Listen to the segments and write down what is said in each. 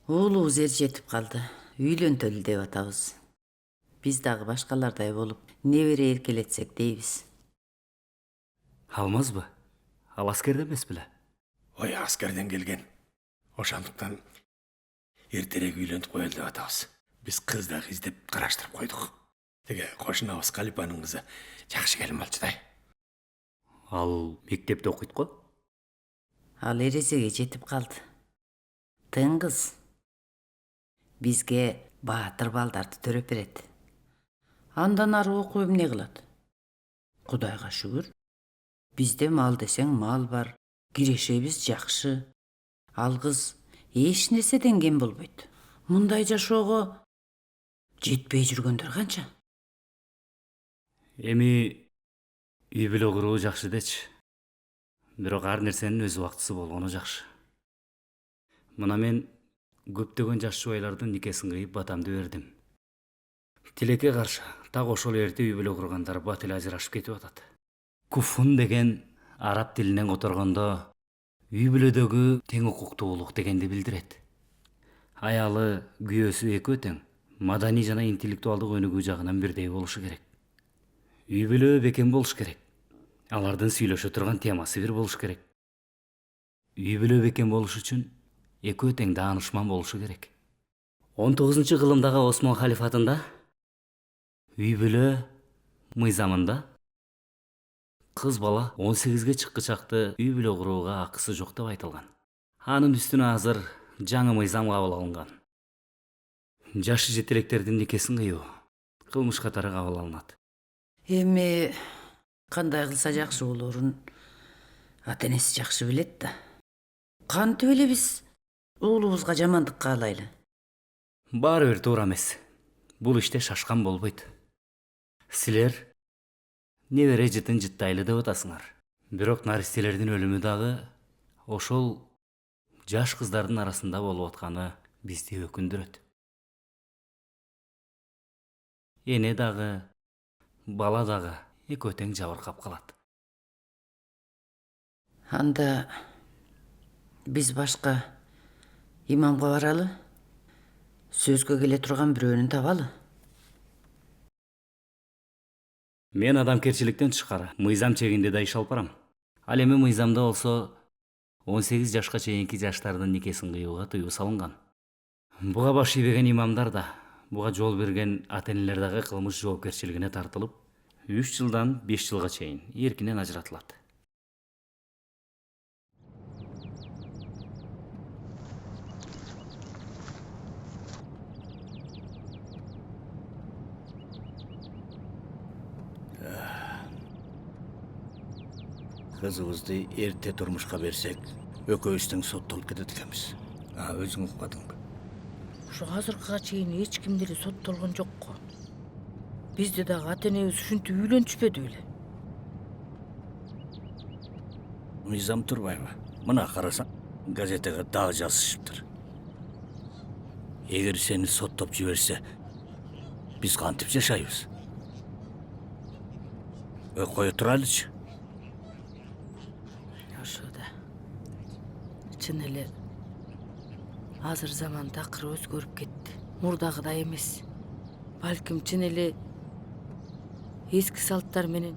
Уулубуз жетип калды. Үйлөнтөлү деп атабыз. Биз дагы башкалардай болуп, небере эркелетсек дейбиз. Алмазбы? Ал аскерде эмес беле? Ой, аскерден келген. Ошондуктан эртерээк үйлөнтүп коелу деп атабыз. Биз кыз дагы издеп караштырып койдук. Теге кошунабыз Калипанын кызы жакшы келин болчу да. Ал мектепте окуйт го? Ал эресеге жетип калды. Тың кыз. Бизге баатыр балдарды төрөп берет. Андан ары окуп эмне кылат? Кудайга шүгүр. Бизде мал десең мал бар, кирешебиз жакшы. Ал кыз эч нерседен кем болбойт. Мындай жашоого жетпей жүргөндөр канча? Эми үй бүлө куруу жакшы дечи. Бирок ар нерсенин өз убактысы болгону жакшы. Мына мен көптөгөн жаш жубайлардын никесин кыйып батамды бердим. Тилекке каршы так ошол эрте үй бүлө кургандар бат эле ажырашып кетип атат. Куфун деген араб тилинен которгондо үй бүлөдөгү тең укуктуулук дегенди билдирет. Аялы, күйөөсү экөө тең, маданий жана интеллектуалдык өнүгүү жагынан бирдей болушу керек. Үй бүлө бекем болуш керек. Алардын сүйлөшө турган темасы бир болуш керек. Үй бүлө бекем болуш үчүн экөө тең даанышман болушу керек. 19-кылымдагы Осмон халифатында үй бүлө мыйзамында кыз бала 18-ге чыккычакты үй бүлө курууга акысы жок деп айтылган. Анын үстүнө азыр жаңы мыйзам кабыл алынган. Жашы жетелектердин никесин кыйуу кылмыш катары кабыл алынат. Эми кандай кылса жакшы болоорун ата энеси жакшы билет да. Кантип эле биз уулубузга жамандык каалайлы? Баары бир туура эмес. Бул иште шашкан болбойт. Силер небере жытын жыттайлы деп атасыңар. Бирок наристелердин өлүмү дагы ошол жаш кыздардын арасында болуп атканы бизди өкүндүрөт. Эне дагы, бала дагы экөө тең жабыркап калат. Анда биз башка имамга баралы, сөзгө келе турган бирөөнү табалы. Мен адамкерчиликтен тышкары мыйзам чегинде да иш алып барам. Ал эми мыйзамда болсо 18 жашка чейинки жаштардын никесин кыюуга тыюу салынган. Буга баш ийбеген имамдар да, буга жол берген ата энелер дагы кылмыш жоопкерчилигине тартылып, 3 жылдан 5 жылга чейин эркинен ажыратылат. Кызыбызды эрте турмушка берсек, экөөбүз тең соттолуп кетет экенбиз. Өзүң укпадыңбы? Ушу азыркыга чейин эч ким деле соттолгон жокко. Бизди дагы ата энебиз ушинтип үйлөнтүшпөдү беле? Мыйзам турбайбы? Мына карасаң, газетага дагы жазышыптыр. Эгер сени соттоп жиберсе, биз кантип жашайбыз? Кое туралычы. Ошо да. Чын эле азыр заман такыр өзгөрүп кетти. Мурдагыдай эмес. Балким чын эле эски салттар менен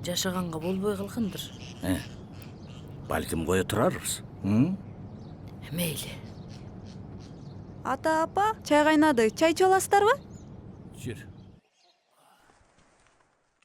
жашаганга болбой калгандыр. Балким кое турарбыз. Мейли. Ата апа, чай кайнады. Чай ичип аласыздарбы? Жүр.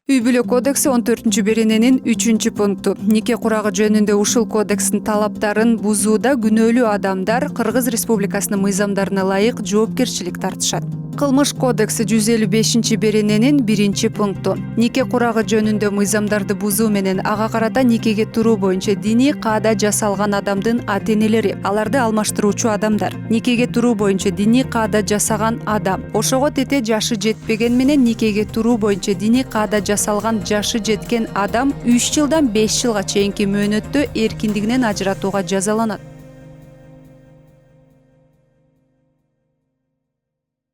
Үй бүлө кодекси 14-берененин 3-пункту. Нике курагы жөнүндө ушул кодекстин талаптарын бузууда күнөөлүү адамдар Кыргыз Республикасынын мыйзамдарына ылайык жоопкерчилик тартышат. Кылмыш кодекси 155-берененин 1-пункту. Нике курагы жөнүндө мыйзамдарды бузуу менен ага карата никеге туруу боюнча диний каада жасалган адамдын ата энелери, аларды алмаштыруучу адамдар. Никеге туруу боюнча диний каада жасаган адам, ошого тете жашы жетпеген менен никеге туруу боюнча диний каада жасалган жашы жеткен адам 3 жылдан 5 жылга чейинки мөөнөттө эркиндигинен ажыратууга жазаланат.